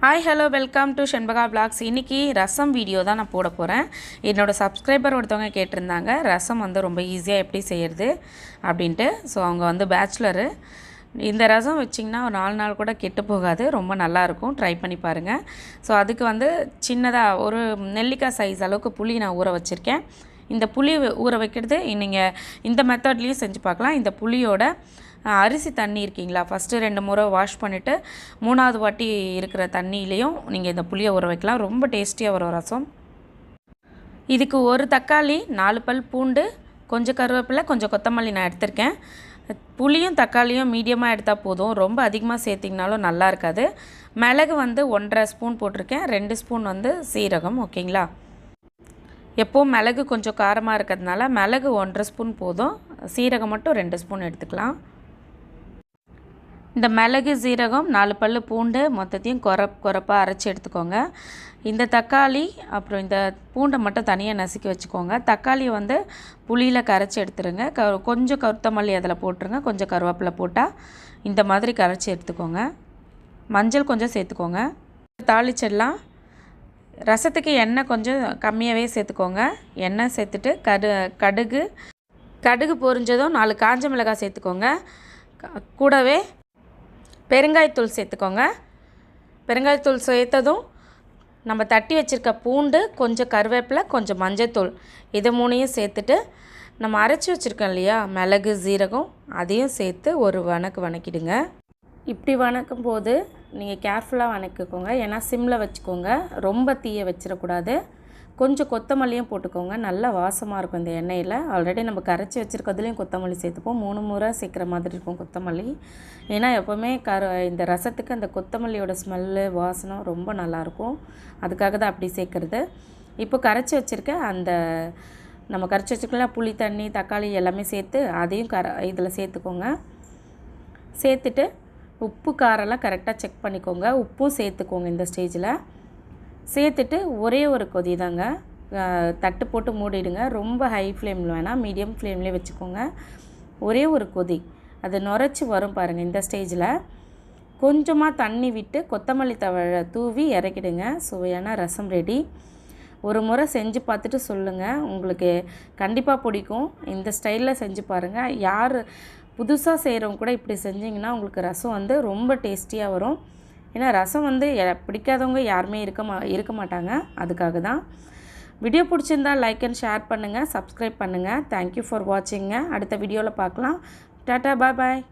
Hi hello welcome to Shanbaga vlogs. இன்றைக்கி rasam video தான் நான் போட போகிறேன். என்னோடய சப்ஸ்கிரைபர் ஒருத்தவங்க கேட்டிருந்தாங்க ரசம் வந்து ரொம்ப ஈஸியாக எப்படி செய்கிறது அப்படின்ட்டு. ஸோ அவங்க வந்து பேச்சுலரு. இந்த ரசம் வச்சிங்கன்னா ஒரு 4 நாள் கூட கெட்டு போகாது, ரொம்ப நல்லாயிருக்கும். ட்ரை பண்ணி பாருங்கள். ஸோ அதுக்கு வந்து சின்னதாக ஒரு நெல்லிக்காய் சைஸ் அளவுக்கு புளி நான் ஊற வச்சுருக்கேன். இந்த புளி ஊற வைக்கிறது நீங்கள் இந்த மெத்தட்லேயும் செஞ்சு பார்க்கலாம். இந்த புளியோட அரிசி தண்ணி இருக்கீங்களா, ஃபஸ்ட்டு 2 முறை வாஷ் பண்ணிவிட்டு 3வது வாட்டி இருக்கிற தண்ணியிலையும் நீங்கள் இந்த புளியை ஊற வைக்கலாம். ரொம்ப டேஸ்டியாக வரும் ரசம். இதுக்கு ஒரு தக்காளி, 4 பல் பூண்டு, கொஞ்சம் கருவேப்பிலை, கொஞ்சம் கொத்தமல்லி நான் எடுத்திருக்கேன். புளியும் தக்காளியும் மீடியமாக எடுத்தால் போதும், ரொம்ப அதிகமாக சேர்த்திங்கனாலும் நல்லா இருக்காது. மிளகு வந்து 1.5 ஸ்பூன் போட்டிருக்கேன், 2 ஸ்பூன் வந்து சீரகம். ஓகேங்களா, எப்போவும் மிளகு கொஞ்சம் காரமாக இருக்கிறதுனால மிளகு 1.5 ஸ்பூன் போதும், சீரகம் மட்டும் 2 ஸ்பூன் எடுத்துக்கலாம். இந்த மிளகு சீரகம் 4 பல் பூண்டு மொத்தத்தையும் குறப்பாக அரைச்சி எடுத்துக்கோங்க. இந்த தக்காளி அப்புறம் இந்த பூண்டை மட்டும் தனியாக நசுக்கி வச்சுக்கோங்க. தக்காளியை வந்து புளியில் கரைச்சி எடுத்துருங்க. கொஞ்சம் கொத்தமல்லி அதில் போட்டுருங்க, கொஞ்சம் கருவேப்பிலை போட்டால் இந்த மாதிரி கரைச்சி எடுத்துக்கோங்க. மஞ்சள் கொஞ்சம் சேர்த்துக்கோங்க. தாளிச்சிடலாம். ரசத்துக்கு எண்ணெய் கொஞ்சம் கம்மியாகவே சேர்த்துக்கோங்க. எண்ணெய் சேர்த்துட்டு கடுகு பொரிஞ்சதும் 4 காஞ்ச மிளகாய் சேர்த்துக்கோங்க. கூடவே பெருங்காயத்தூள் சேர்த்துக்கோங்க. பெருங்காயத்தூள் சேர்த்ததும் நம்ம தட்டி வச்சுருக்க பூண்டு, கொஞ்சம் கருவேப்பிலை, கொஞ்சம் மஞ்சத்தூள், இது 3ஐயும் சேர்த்துட்டு நம்ம அரைச்சி வச்சுருக்கோம் இல்லையா மிளகு சீரகம், அதையும் சேர்த்து ஒரு வணக்கிடுங்க. இப்படி வணக்கும் போது நீங்கள் கேர்ஃபுல்லாக வணக்கிக்கோங்க, ஏன்னா சிம்மில் வச்சுக்கோங்க, ரொம்ப தீயை வச்சிடக்கூடாது. கொஞ்சம் கொத்தமல்லியும் போட்டுக்கோங்க, நல்லா வாசமாக இருக்கும் இந்த எண்ணெயில். ஆல்ரெடி நம்ம கரைச்சி வச்சுருக்கிறதுலையும் கொத்தமல்லி சேர்த்துப்போம், 3 முறை சேர்க்குற மாதிரி இருக்கும் கொத்தமல்லி. ஏன்னா எப்போவுமே இந்த ரசத்துக்கு அந்த கொத்தமல்லியோட ஸ்மெல்லு வாசனம் ரொம்ப நல்லாயிருக்கும், அதுக்காக தான் அப்படி சேர்க்குறது. இப்போ கரைச்சி வச்சுருக்க நம்ம கரைச்சி வச்சுருக்கலாம் புளி தண்ணி தக்காளி எல்லாமே சேர்த்து அதையும் இதில் சேர்த்துக்கோங்க. சேர்த்துட்டு உப்பு காரெல்லாம் கரெக்டாக செக் பண்ணிக்கோங்க. உப்பும் சேர்த்துக்கோங்க இந்த ஸ்டேஜில். சேர்த்துட்டு ஒரே ஒரு கொதி தாங்க, தட்டு போட்டு மூடிடுங்க. ரொம்ப ஹை ஃப்ளேமில் வேணாம், மீடியம் ஃப்ளேம்லேயே வச்சுக்கோங்க. ஒரே ஒரு கொதி அது நுரைச்சி வரும் பாருங்கள். இந்த ஸ்டேஜில் கொஞ்சமாக தண்ணி விட்டு கொத்தமல்லி தழை தூவி இறக்கிடுங்க. சுவையான ரசம் ரெடி. ஒரு முறை செஞ்சு பார்த்துட்டு சொல்லுங்கள், உங்களுக்கு கண்டிப்பாக பிடிக்கும். இந்த ஸ்டைலில் செஞ்சு பாருங்கள். யார் புதுசாக செய்கிறவங்க கூட இப்படி செஞ்சிங்கன்னா உங்களுக்கு ரசம் வந்து ரொம்ப டேஸ்டியாக வரும். ஏன்னா ரசம் வந்து பிடிக்காதவங்க யாருமே இருக்க மாட்டாங்க, அதுக்காக தான். வீடியோ பிடிச்சிருந்தால் லைக் அண்ட் ஷேர் பண்ணுங்கள், சப்ஸ்கிரைப் பண்ணுங்கள். Thank you for வாட்சிங்க. அடுத்த வீடியோவில் பார்க்கலாம். டாட்டா, பாய் பாய்.